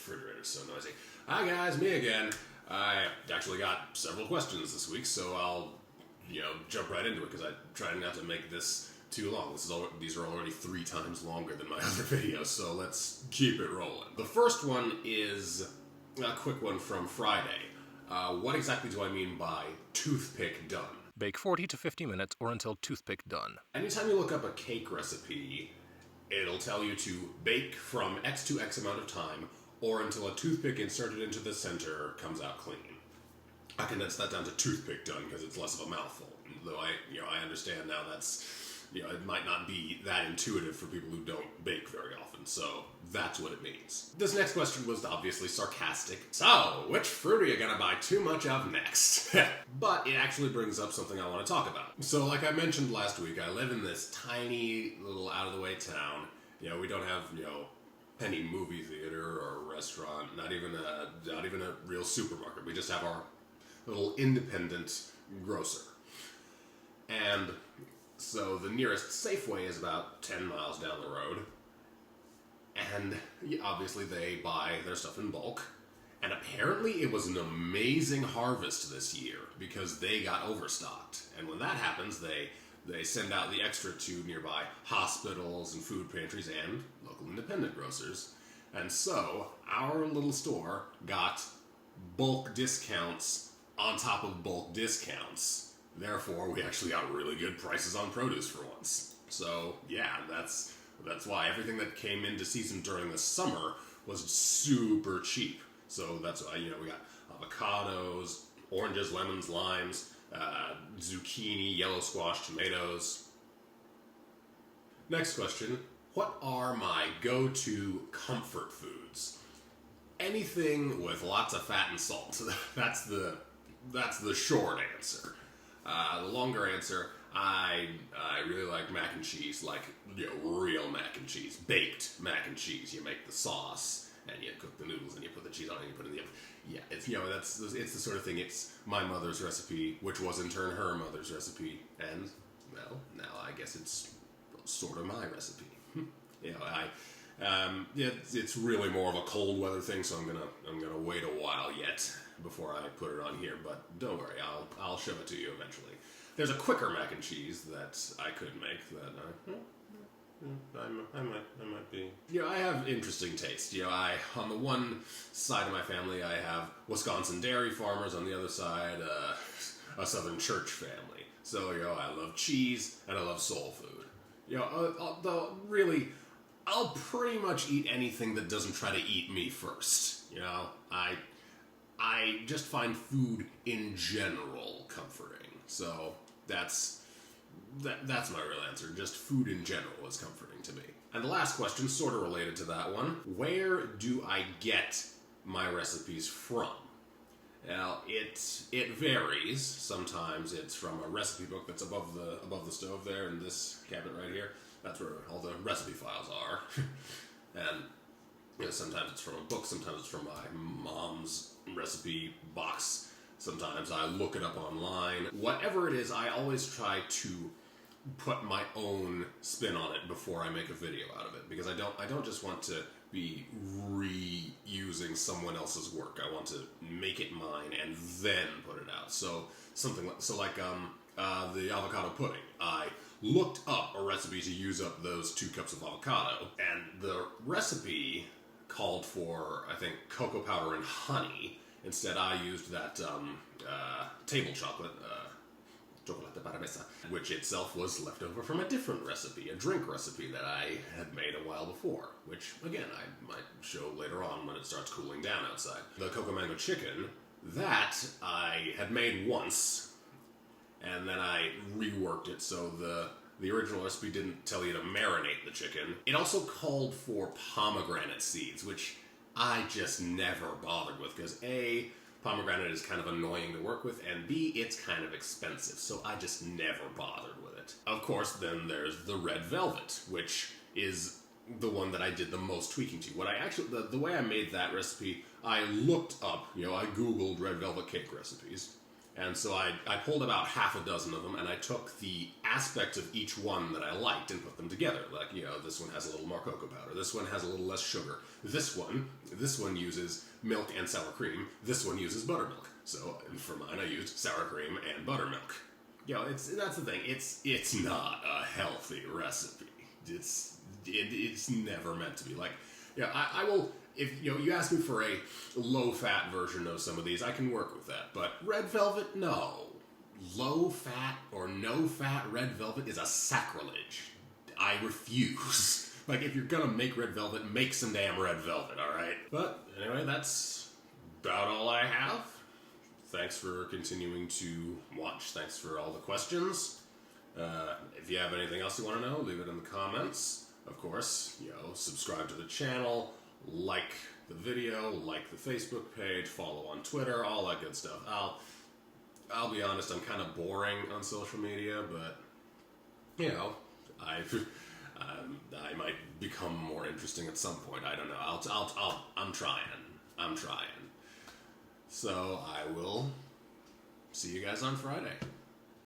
refrigerator's so noisy. Hi guys, me again. I actually got several questions this week, so I'll, jump right into it because I tried not to make this too long. These are already 3 times longer than my other videos, so let's keep it rolling. The first one is a quick one from Friday. What exactly do I mean by toothpick done? Bake 40 to 50 minutes or until toothpick done. Anytime you look up a cake recipe, it'll tell you to bake from X to X amount of time or until a toothpick inserted into the center comes out clean. I condense that down to toothpick done because it's less of a mouthful. Though I understand now it might not be that intuitive for people who don't bake very often, so that's what it means. This next question was obviously sarcastic. So, which fruit are you gonna buy too much of next? But it actually brings up something I want to talk about. So, like I mentioned last week, I live in this tiny little out-of-the-way town. We don't have, any movie theater or restaurant, not even a real supermarket. We just have our little independent grocer. And so the nearest Safeway is about 10 miles down the road. And obviously they buy their stuff in bulk. And apparently it was an amazing harvest this year because they got overstocked. And when that happens, they send out the extra to nearby hospitals and food pantries and local independent grocers. And so our little store got bulk discounts on top of bulk discounts. Therefore, we actually got really good prices on produce for once. So, yeah, that's why everything that came into season during the summer was super cheap. So that's why, we got avocados, oranges, lemons, limes, zucchini, yellow squash, tomatoes. Next question. What are my go-to comfort foods? Anything with lots of fat and salt. That's the short answer. The longer answer, I really like mac and cheese, like real mac and cheese, baked mac and cheese. You make the sauce and you cook the noodles and you put the cheese on it and you put it in the oven. Yeah, it's the sort of thing. It's my mother's recipe, which was in turn her mother's recipe, and well, now I guess it's sort of my recipe. It's really more of a cold weather thing, so I'm gonna wait a while yet before I put it on here. But don't worry, I'll show it to you eventually. There's a quicker mac and cheese that I could make that I might be. I have interesting taste. On the one side of my family, I have Wisconsin dairy farmers. On the other side, a Southern church family. So I love cheese and I love soul food. I'll pretty much eat anything that doesn't try to eat me first. I just find food in general comforting. So that's my real answer. Just food in general is comforting to me. And the last question, sort of related to that one, where do I get my recipes from? Now, it varies. Sometimes it's from a recipe book that's above the stove there in this cabinet right here. That's where all the recipe files are. And sometimes it's from a book, sometimes it's from my mom's recipe box. Sometimes I look it up online. Whatever it is, I always try to put my own spin on it before I make a video out of it, because I don't just want to be reusing someone else's work. I want to make it mine and then put it out. So like the avocado pudding. I looked up a recipe to use up those 2 cups of avocado, and the recipe called for, I think, cocoa powder and honey. Instead, I used that table chocolate, chocolate para mesa, which itself was left over from a different recipe, a drink recipe that I had made a while before, which, again, I might show later on when it starts cooling down outside. The cocoa mango chicken, that I had made once, and then I reworked it so the original recipe didn't tell you to marinate the chicken. It also called for pomegranate seeds, which I just never bothered with, because A, pomegranate is kind of annoying to work with, and B, it's kind of expensive, so I just never bothered with it. Of course, then there's the red velvet, which is the one that I did the most tweaking to. What I actually, the way I made that recipe, I looked up, I Googled red velvet cake recipes, And so I pulled about half a dozen of them, and I took the aspects of each one that I liked and put them together. Like, this one has a little more cocoa powder. This one has a little less sugar. This one uses milk and sour cream. This one uses buttermilk. So for mine, I used sour cream and buttermilk. That's the thing. It's not a healthy recipe. It's never meant to be. Like, I will. If you ask me for a low-fat version of some of these, I can work with that. But red velvet, no. Low-fat or no-fat red velvet is a sacrilege. I refuse. Like, if you're gonna make red velvet, make some damn red velvet, alright? But, anyway, that's about all I have. Thanks for continuing to watch. Thanks for all the questions. If you have anything else you want to know, leave it in the comments. Of course, subscribe to the channel, like the video, like the Facebook page, follow on Twitter, all that good stuff. I'll be honest, I'm kind of boring on social media, but I might become more interesting at some point. I don't know. I'm trying. So I will see you guys on Friday.